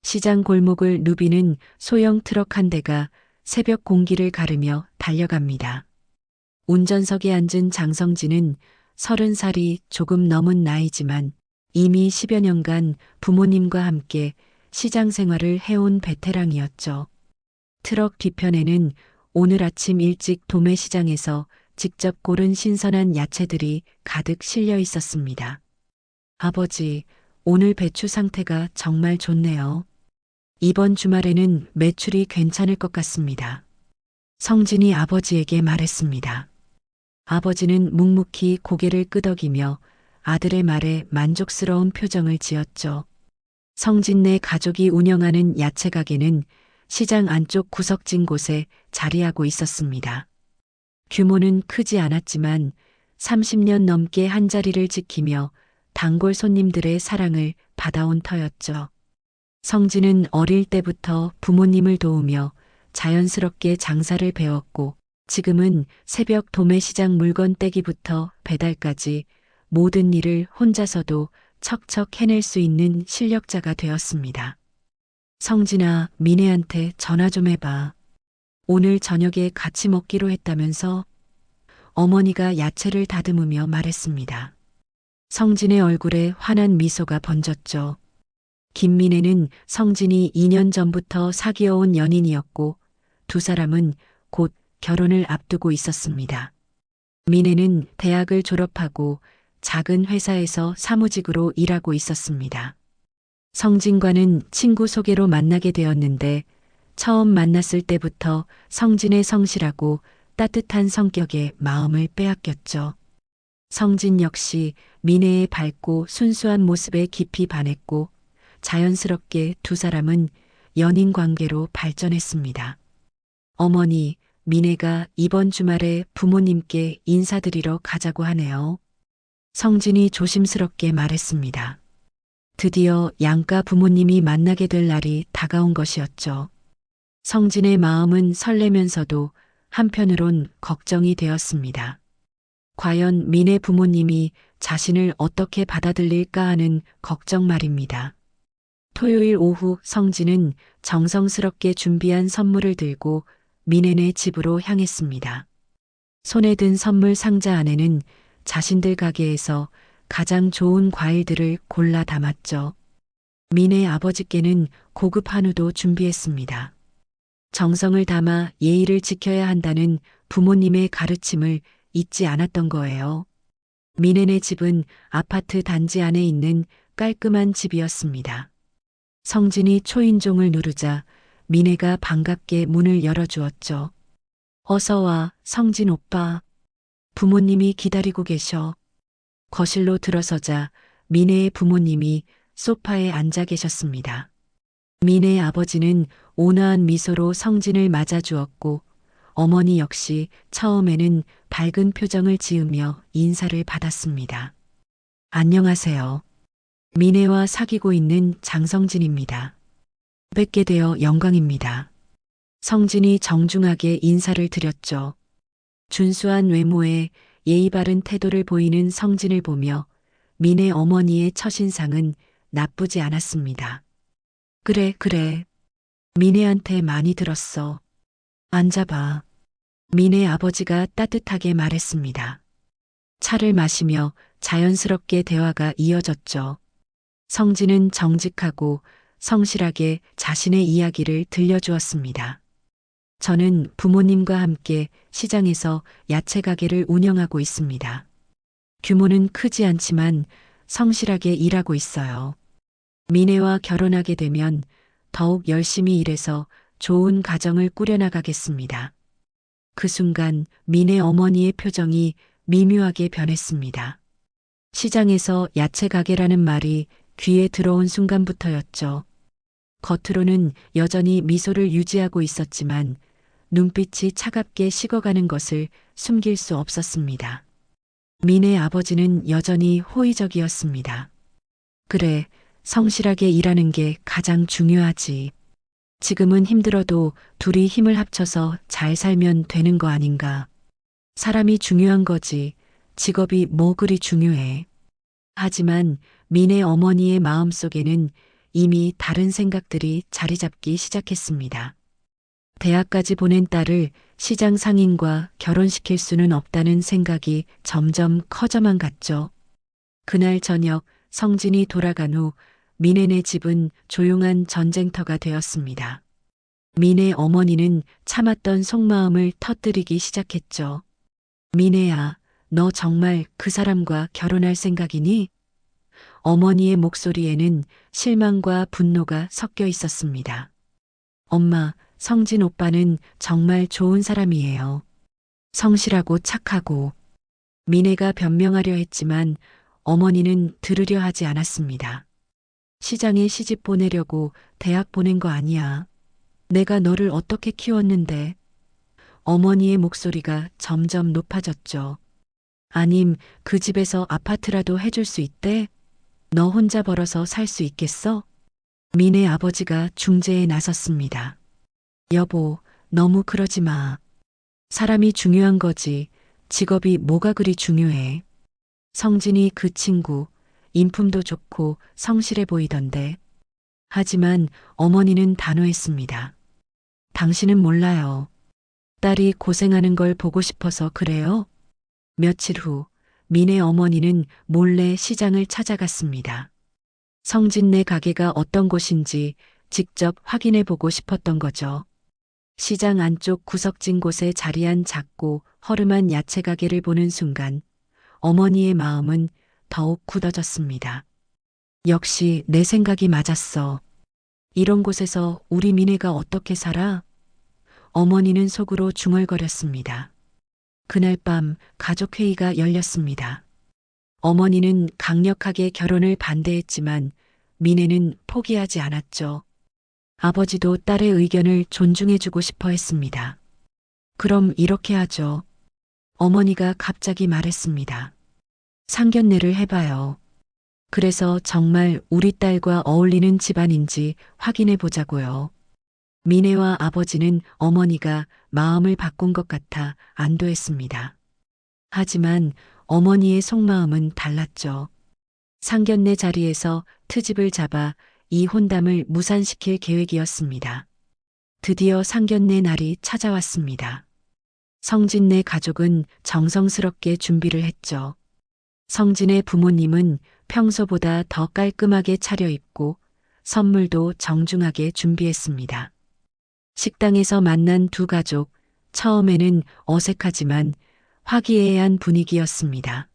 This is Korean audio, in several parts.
시장 골목을 누비는 소형 트럭 한 대가 새벽 공기를 가르며 달려갑니다. 운전석에 앉은 장성진은 30살이 조금 넘은 나이지만 이미 10여 년간 부모님과 함께 시장 생활을 해온 베테랑이었죠. 트럭 뒤편에는 오늘 아침 일찍 도매시장에서 직접 고른 신선한 야채들이 가득 실려 있었습니다. 아버지, 오늘 배추 상태가 정말 좋네요. 이번 주말에는 매출이 괜찮을 것 같습니다. 성진이 아버지에게 말했습니다. 아버지는 묵묵히 고개를 끄덕이며 아들의 말에 만족스러운 표정을 지었죠. 성진네 가족이 운영하는 야채 가게는 시장 안쪽 구석진 곳에 자리하고 있었습니다. 규모는 크지 않았지만 30년 넘게 한자리를 지키며 단골 손님들의 사랑을 받아온 터였죠. 성진은 어릴 때부터 부모님을 도우며 자연스럽게 장사를 배웠고 지금은 새벽 도매시장 물건 떼기부터 배달까지 모든 일을 혼자서도 척척 해낼 수 있는 실력자가 되었습니다. 성진아, 미네한테 전화 좀 해봐. 오늘 저녁에 같이 먹기로 했다면서? 어머니가 야채를 다듬으며 말했습니다. 성진의 얼굴에 환한 미소가 번졌죠. 김미네는 성진이 2년 전부터 사귀어온 연인이었고 두 사람은 곧 결혼을 앞두고 있었습니다. 미네는 대학을 졸업하고 작은 회사에서 사무직으로 일하고 있었습니다. 성진과는 친구 소개로 만나게 되었는데 처음 만났을 때부터 성진의 성실하고 따뜻한 성격에 마음을 빼앗겼죠. 성진 역시 미네의 밝고 순수한 모습에 깊이 반했고 자연스럽게 두 사람은 연인 관계로 발전했습니다. 어머니, 미네가 이번 주말에 부모님께 인사드리러 가자고 하네요. 성진이 조심스럽게 말했습니다. 드디어 양가 부모님이 만나게 될 날이 다가온 것이었죠. 성진의 마음은 설레면서도 한편으론 걱정이 되었습니다. 과연 미네 부모님이 자신을 어떻게 받아들일까 하는 걱정 말입니다. 토요일 오후 성진은 정성스럽게 준비한 선물을 들고 미네네 집으로 향했습니다. 손에 든 선물 상자 안에는 자신들 가게에서 가장 좋은 과일들을 골라 담았죠. 미네 아버지께는 고급 한우도 준비했습니다. 정성을 담아 예의를 지켜야 한다는 부모님의 가르침을 잊지 않았던 거예요. 미네네 집은 아파트 단지 안에 있는 깔끔한 집이었습니다. 성진이 초인종을 누르자 미네가 반갑게 문을 열어주었죠. 어서 와, 성진 오빠. 부모님이 기다리고 계셔. 거실로 들어서자 미네의 부모님이 소파에 앉아 계셨습니다. 미네의 아버지는 온화한 미소로 성진을 맞아주었고 어머니 역시 처음에는 밝은 표정을 지으며 인사를 받았습니다. 안녕하세요. 미네와 사귀고 있는 장성진입니다. 뵙게 되어 영광입니다. 성진이 정중하게 인사를 드렸죠. 준수한 외모에 예의 바른 태도를 보이는 성진을 보며 미네 어머니의 첫인상은 나쁘지 않았습니다. 그래. 미네한테 많이 들었어. 앉아봐. 미네 아버지가 따뜻하게 말했습니다. 차를 마시며 자연스럽게 대화가 이어졌죠. 성진은 정직하고 성실하게 자신의 이야기를 들려주었습니다. 저는 부모님과 함께 시장에서 야채 가게를 운영하고 있습니다. 규모는 크지 않지만 성실하게 일하고 있어요. 미네와 결혼하게 되면 더욱 열심히 일해서 좋은 가정을 꾸려나가겠습니다. 그 순간 미네 어머니의 표정이 미묘하게 변했습니다. 시장에서 야채 가게라는 말이 귀에 들어온 순간부터였죠. 겉으로는 여전히 미소를 유지하고 있었지만 눈빛이 차갑게 식어가는 것을 숨길 수 없었습니다. 미네 아버지는 여전히 호의적이었습니다. 그래, 성실하게 일하는 게 가장 중요하지. 지금은 힘들어도 둘이 힘을 합쳐서 잘 살면 되는 거 아닌가. 사람이 중요한 거지. 직업이 뭐 그리 중요해. 하지만 미네 어머니의 마음속에는 이미 다른 생각들이 자리 잡기 시작했습니다. 대학까지 보낸 딸을 시장 상인과 결혼시킬 수는 없다는 생각이 점점 커져만 갔죠. 그날 저녁 성진이 돌아간 후 미네네 집은 조용한 전쟁터가 되었습니다. 미네 어머니는 참았던 속마음을 터뜨리기 시작했죠. 미네야, 너 정말 그 사람과 결혼할 생각이니? 어머니의 목소리에는 실망과 분노가 섞여 있었습니다. 엄마, 성진 오빠는 정말 좋은 사람이에요. 성실하고 착하고. 미네가 변명하려 했지만 어머니는 들으려 하지 않았습니다. 시장에 시집 보내려고 대학 보낸 거 아니야. 내가 너를 어떻게 키웠는데. 어머니의 목소리가 점점 높아졌죠. 아님 그 집에서 아파트라도 해줄 수 있대? 너 혼자 벌어서 살 수 있겠어? 미네 아버지가 중재에 나섰습니다. 여보, 너무 그러지 마. 사람이 중요한 거지. 직업이 뭐가 그리 중요해. 성진이 그 친구, 인품도 좋고 성실해 보이던데. 하지만 어머니는 단호했습니다. 당신은 몰라요. 딸이 고생하는 걸 보고 싶어서 그래요? 며칠 후 미네 어머니는 몰래 시장을 찾아갔습니다. 성진네 가게가 어떤 곳인지 직접 확인해 보고 싶었던 거죠. 시장 안쪽 구석진 곳에 자리한 작고 허름한 야채 가게를 보는 순간 어머니의 마음은 더욱 굳어졌습니다. 역시 내 생각이 맞았어. 이런 곳에서 우리 미네가 어떻게 살아? 어머니는 속으로 중얼거렸습니다. 그날 밤 가족회의가 열렸습니다. 어머니는 강력하게 결혼을 반대했지만 미네는 포기하지 않았죠. 아버지도 딸의 의견을 존중해주고 싶어 했습니다. 그럼 이렇게 하죠. 어머니가 갑자기 말했습니다. 상견례를 해봐요. 그래서 정말 우리 딸과 어울리는 집안인지 확인해 보자고요. 미네와 아버지는 어머니가 마음을 바꾼 것 같아 안도했습니다. 하지만 어머니의 속마음은 달랐죠. 상견례 자리에서 트집을 잡아 이 혼담을 무산시킬 계획이었습니다. 드디어 상견례 날이 찾아왔습니다. 성진네 가족은 정성스럽게 준비를 했죠. 성진의 부모님은 평소보다 더 깔끔하게 차려입고 선물도 정중하게 준비했습니다. 식당에서 만난 두 가족, 처음에는 어색하지만 화기애애한 분위기였습니다.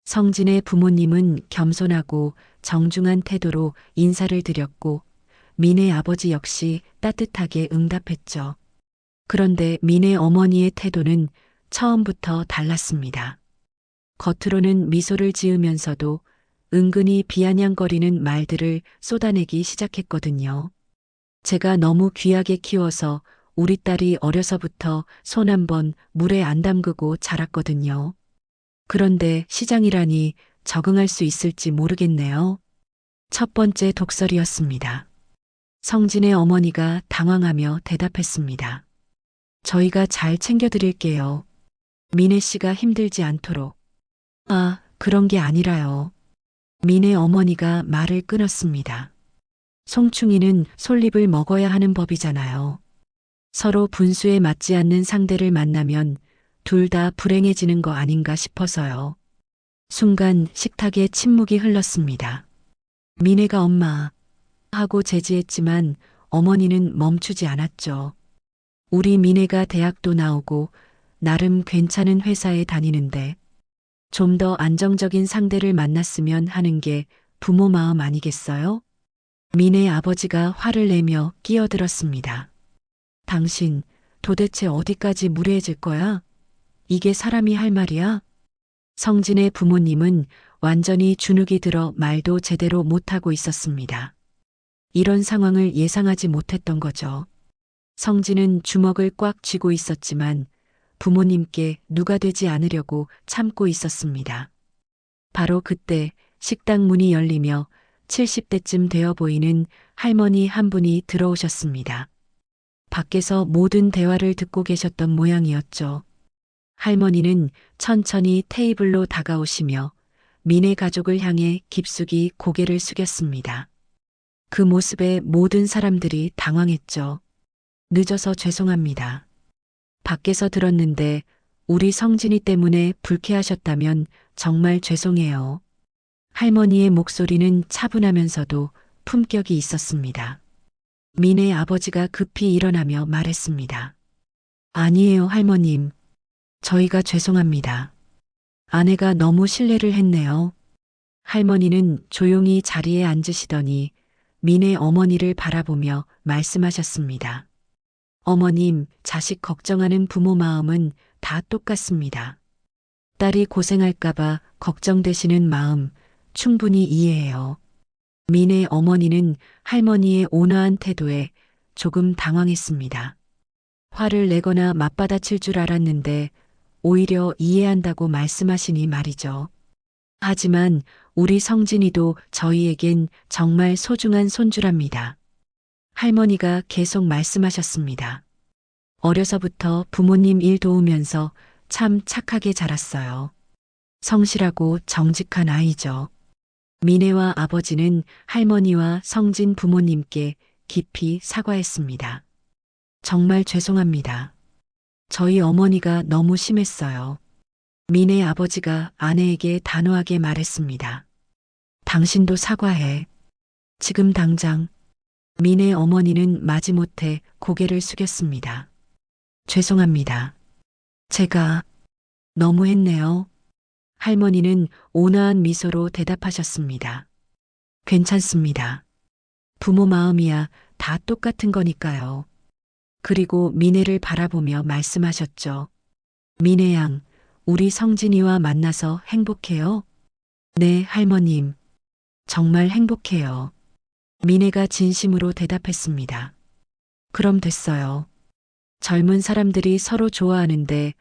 성진의 부모님은 겸손하고 정중한 태도로 인사를 드렸고 미네 아버지 역시 따뜻하게 응답했죠. 그런데 미네 어머니의 태도는 처음부터 달랐습니다. 겉으로는 미소를 지으면서도 은근히 비아냥거리는 말들을 쏟아내기 시작했거든요. 제가 너무 귀하게 키워서 우리 딸이 어려서부터 손 한 번 물에 안 담그고 자랐거든요. 그런데 시장이라니 적응할 수 있을지 모르겠네요. 첫 번째 독설이었습니다. 성진의 어머니가 당황하며 대답했습니다. 저희가 잘 챙겨드릴게요. 미네 씨가 힘들지 않도록. 아, 그런 게 아니라요. 미네 어머니가 말을 끊었습니다. 송충이는 솔잎을 먹어야 하는 법이잖아요. 서로 분수에 맞지 않는 상대를 만나면 둘 다 불행해지는 거 아닌가 싶어서요. 순간 식탁에 침묵이 흘렀습니다. 미네가 엄마 하고 제지했지만 어머니는 멈추지 않았죠. 우리 미네가 대학도 나오고 나름 괜찮은 회사에 다니는데 좀 더 안정적인 상대를 만났으면 하는 게 부모 마음 아니겠어요? 미네 아버지가 화를 내며 끼어들었습니다. 당신 도대체 어디까지 무례해질 거야? 이게 사람이 할 말이야? 성진의 부모님은 완전히 주눅이 들어 말도 제대로 못하고 있었습니다. 이런 상황을 예상하지 못했던 거죠. 성진은 주먹을 꽉 쥐고 있었지만 부모님께 누가 되지 않으려고 참고 있었습니다. 바로 그때 식당 문이 열리며 70대쯤 되어 보이는 할머니 한 분이 들어오셨습니다. 밖에서 모든 대화를 듣고 계셨던 모양이었죠. 할머니는 천천히 테이블로 다가오시며 미네 가족을 향해 깊숙이 고개를 숙였습니다. 그 모습에 모든 사람들이 당황했죠. 늦어서 죄송합니다. 밖에서 들었는데 우리 성진이 때문에 불쾌하셨다면 정말 죄송해요. 할머니의 목소리는 차분하면서도 품격이 있었습니다. 민의 아버지가 급히 일어나며 말했습니다. 아니에요, 할머님. 저희가 죄송합니다. 아내가 너무 실례를 했네요. 할머니는 조용히 자리에 앉으시더니 민의 어머니를 바라보며 말씀하셨습니다. 어머님, 자식 걱정하는 부모 마음은 다 똑같습니다. 딸이 고생할까봐 걱정되시는 마음 충분히 이해해요. 민의 어머니는 할머니의 온화한 태도에 조금 당황했습니다. 화를 내거나 맞받아칠 줄 알았는데 오히려 이해한다고 말씀하시니 말이죠. 하지만 우리 성진이도 저희에겐 정말 소중한 손주랍니다. 할머니가 계속 말씀하셨습니다. 어려서부터 부모님 일 도우면서 참 착하게 자랐어요. 성실하고 정직한 아이죠. 민혜와 아버지는 할머니와 성진 부모님께 깊이 사과했습니다. 정말 죄송합니다. 저희 어머니가 너무 심했어요. 민혜 아버지가 아내에게 단호하게 말했습니다. 당신도 사과해. 지금 당장. 민혜 어머니는 마지못해 고개를 숙였습니다. 죄송합니다. 제가 너무했네요. 할머니는 온화한 미소로 대답하셨습니다. 괜찮습니다. 부모 마음이야 다 똑같은 거니까요. 그리고 민혜를 바라보며 말씀하셨죠. 민혜 양, 우리 성진이와 만나서 행복해요? 네, 할머님. 정말 행복해요. 민혜가 진심으로 대답했습니다. 그럼 됐어요. 젊은 사람들이 서로 좋아하는데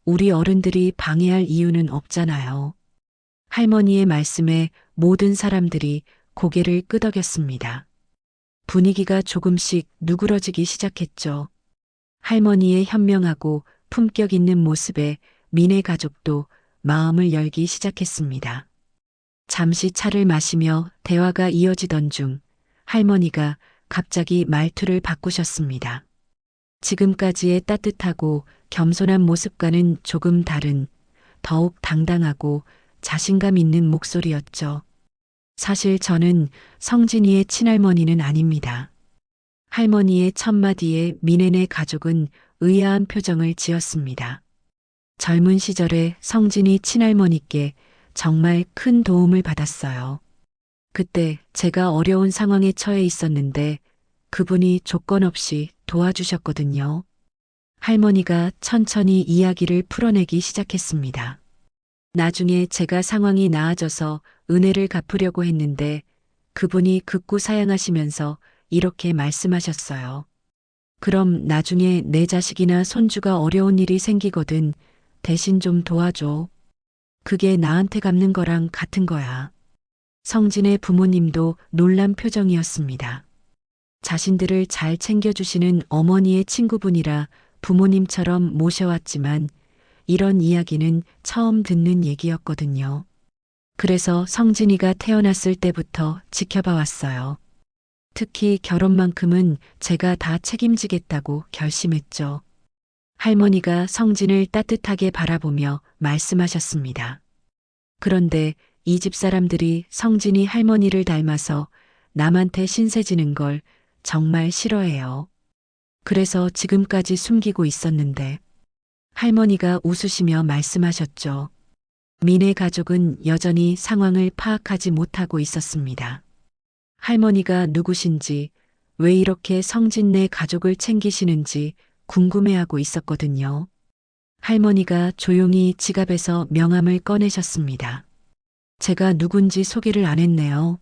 우리 어른들이 방해할 이유는 없잖아요. 할머니의 말씀에 모든 사람들이 고개를 끄덕였습니다. 분위기가 조금씩 누그러지기 시작했죠. 할머니의 현명하고 품격 있는 모습에 민혜 가족도 마음을 열기 시작했습니다. 잠시 차를 마시며 대화가 이어지던 중 할머니가 갑자기 말투를 바꾸셨습니다. 지금까지의 따뜻하고 겸손한 모습과는 조금 다른 더욱 당당하고 자신감 있는 목소리였죠. 사실 저는 성진이의 친할머니는 아닙니다. 할머니의 첫마디에 민혜네 가족은 의아한 표정을 지었습니다. 젊은 시절에 성진이 친할머니께 정말 큰 도움을 받았어요. 그때 제가 어려운 상황에 처해 있었는데 그분이 조건 없이 도와주셨거든요. 할머니가 천천히 이야기를 풀어내기 시작했습니다. 나중에 제가 상황이 나아져서 은혜를 갚으려고 했는데 그분이 극구 사양하시면서 이렇게 말씀하셨어요. 그럼 나중에 내 자식이나 손주가 어려운 일이 생기거든 대신 좀 도와줘. 그게 나한테 갚는 거랑 같은 거야. 성진의 부모님도 놀란 표정이었습니다. 자신들을 잘 챙겨주시는 어머니의 친구분이라 부모님처럼 모셔왔지만 이런 이야기는 처음 듣는 얘기였거든요. 그래서 성진이가 태어났을 때부터 지켜봐 왔어요. 특히 결혼만큼은 제가 다 책임지겠다고 결심했죠. 할머니가 성진을 따뜻하게 바라보며 말씀하셨습니다. 그런데 이 집 사람들이 성진이 할머니를 닮아서 남한테 신세지는 걸 정말 싫어해요. 그래서 지금까지 숨기고 있었는데 할머니가 웃으시며 말씀하셨죠. 민혜 가족은 여전히 상황을 파악하지 못하고 있었습니다. 할머니가 누구신지 왜 이렇게 성진네 가족을 챙기시는지 궁금해하고 있었거든요. 할머니가 조용히 지갑에서 명함을 꺼내셨습니다. 제가 누군지 소개를 안 했네요.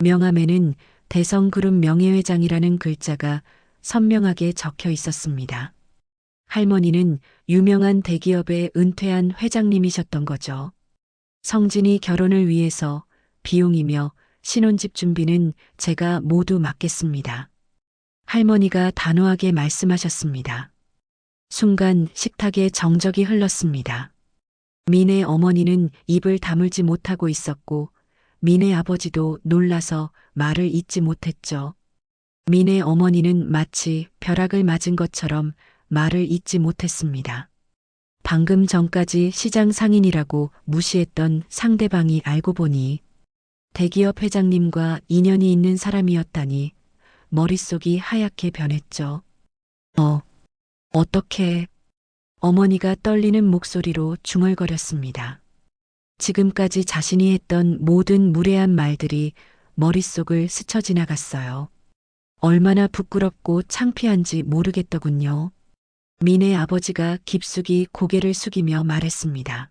명함에는 대성그룹 명예회장이라는 글자가 선명하게 적혀 있었습니다. 할머니는 유명한 대기업의 은퇴한 회장님이셨던 거죠. 성진이 결혼을 위해서 비용이며 신혼집 준비는 제가 모두 맡겠습니다. 할머니가 단호하게 말씀하셨습니다. 순간 식탁에 정적이 흘렀습니다. 민혜 어머니는 입을 다물지 못하고 있었고 민혜 아버지도 놀라서 말을 잇지 못했죠. 민의 어머니는 마치 벼락을 맞은 것처럼 말을 잇지 못했습니다. 방금 전까지 시장 상인이라고 무시했던 상대방이 알고 보니 대기업 회장님과 인연이 있는 사람이었다니 머릿속이 하얗게 변했죠. 어떻게? 어머니가 떨리는 목소리로 중얼거렸습니다. 지금까지 자신이 했던 모든 무례한 말들이 머릿속을 스쳐 지나갔어요. 얼마나 부끄럽고 창피한지 모르겠더군요. 민의 아버지가 깊숙이 고개를 숙이며 말했습니다.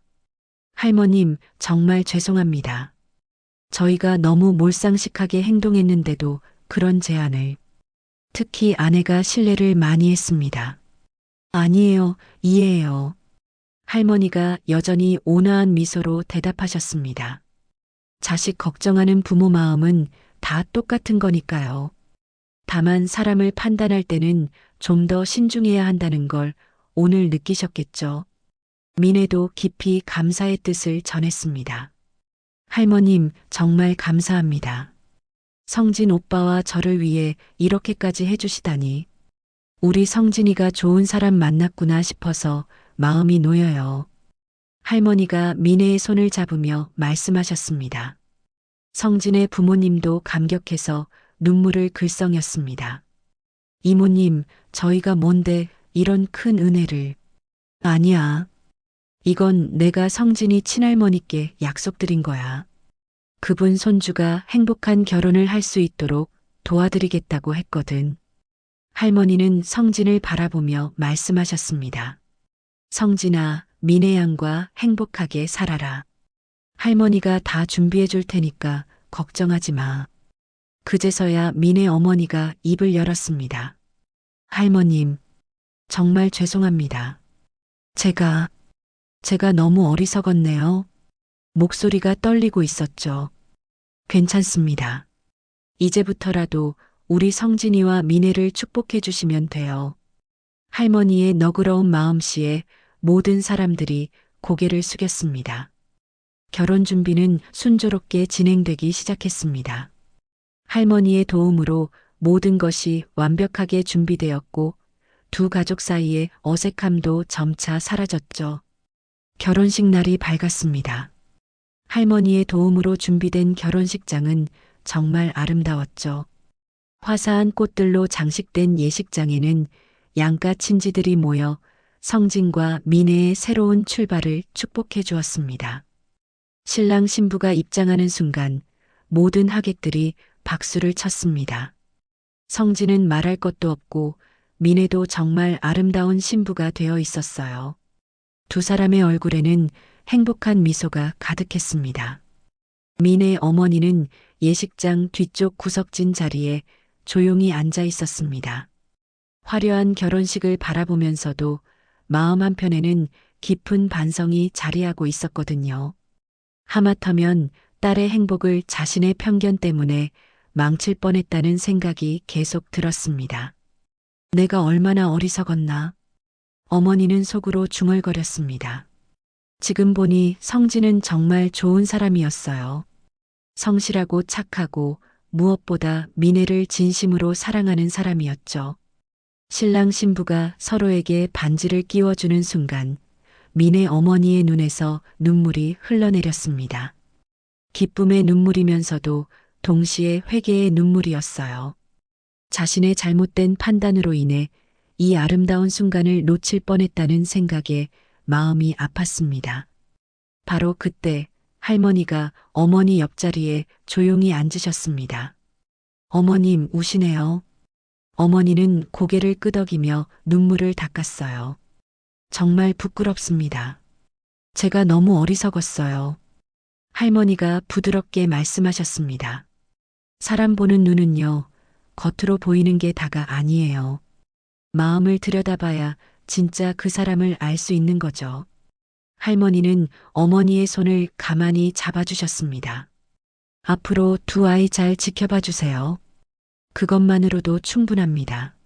할머님, 정말 죄송합니다. 저희가 너무 몰상식하게 행동했는데도 그런 제안을. 특히 아내가 신뢰를 많이 했습니다. 아니에요, 이해해요. 할머니가 여전히 온화한 미소로 대답하셨습니다. 자식 걱정하는 부모 마음은 다 똑같은 거니까요. 다만 사람을 판단할 때는 좀 더 신중해야 한다는 걸 오늘 느끼셨겠죠. 민혜도 깊이 감사의 뜻을 전했습니다. 할머님, 정말 감사합니다. 성진 오빠와 저를 위해 이렇게까지 해주시다니. 우리 성진이가 좋은 사람 만났구나 싶어서 마음이 놓여요. 할머니가 민혜의 손을 잡으며 말씀하셨습니다. 성진의 부모님도 감격해서 눈물을 글썽였습니다. 이모님, 저희가 뭔데 이런 큰 은혜를. 아니야. 이건 내가 성진이 친할머니께 약속드린 거야. 그분 손주가 행복한 결혼을 할 수 있도록 도와드리겠다고 했거든. 할머니는 성진을 바라보며 말씀하셨습니다. 성진아, 민혜 양과 행복하게 살아라. 할머니가 다 준비해 줄 테니까 걱정하지 마. 그제서야 민혜 어머니가 입을 열었습니다. 할머님, 정말 죄송합니다. 제가 너무 어리석었네요. 목소리가 떨리고 있었죠. 괜찮습니다. 이제부터라도 우리 성진이와 민혜를 축복해 주시면 돼요. 할머니의 너그러운 마음씨에 모든 사람들이 고개를 숙였습니다. 결혼 준비는 순조롭게 진행되기 시작했습니다. 할머니의 도움으로 모든 것이 완벽하게 준비되었고 두 가족 사이의 어색함도 점차 사라졌죠. 결혼식 날이 밝았습니다. 할머니의 도움으로 준비된 결혼식장은 정말 아름다웠죠. 화사한 꽃들로 장식된 예식장에는 양가 친지들이 모여 성진과 민혜의 새로운 출발을 축복해 주었습니다. 신랑 신부가 입장하는 순간 모든 하객들이 박수를 쳤습니다. 성진은 말할 것도 없고 민혜도 정말 아름다운 신부가 되어 있었어요. 두 사람의 얼굴에는 행복한 미소가 가득했습니다. 민혜 어머니는 예식장 뒤쪽 구석진 자리에 조용히 앉아 있었습니다. 화려한 결혼식을 바라보면서도 마음 한편에는 깊은 반성이 자리하고 있었거든요. 하마터면 딸의 행복을 자신의 편견 때문에 망칠 뻔했다는 생각이 계속 들었습니다. 내가 얼마나 어리석었나. 어머니는 속으로 중얼거렸습니다. 지금 보니 성진은 정말 좋은 사람이었어요. 성실하고 착하고 무엇보다 민혜를 진심으로 사랑하는 사람이었죠. 신랑 신부가 서로에게 반지를 끼워주는 순간 민혜 어머니의 눈에서 눈물이 흘러내렸습니다. 기쁨의 눈물이면서도 동시에 회개의 눈물이었어요. 자신의 잘못된 판단으로 인해 이 아름다운 순간을 놓칠 뻔했다는 생각에 마음이 아팠습니다. 바로 그때 할머니가 어머니 옆자리에 조용히 앉으셨습니다. 어머님 우시네요. 어머니는 고개를 끄덕이며 눈물을 닦았어요. 정말 부끄럽습니다. 제가 너무 어리석었어요. 할머니가 부드럽게 말씀하셨습니다. 사람 보는 눈은요, 겉으로 보이는 게 다가 아니에요. 마음을 들여다봐야 진짜 그 사람을 알 수 있는 거죠. 할머니는 어머니의 손을 가만히 잡아주셨습니다. 앞으로 두 아이 잘 지켜봐 주세요. 그것만으로도 충분합니다.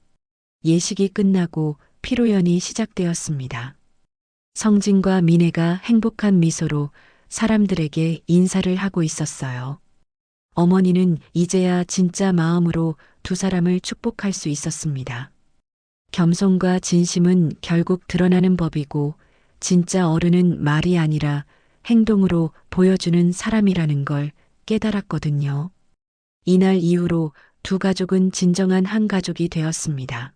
예식이 끝나고 피로연이 시작되었습니다. 성진과 민혜가 행복한 미소로 사람들에게 인사를 하고 있었어요. 어머니는 이제야 진짜 마음으로 두 사람을 축복할 수 있었습니다. 겸손과 진심은 결국 드러나는 법이고 진짜 어른은 말이 아니라 행동으로 보여주는 사람이라는 걸 깨달았거든요. 이날 이후로 두 가족은 진정한 한 가족이 되었습니다.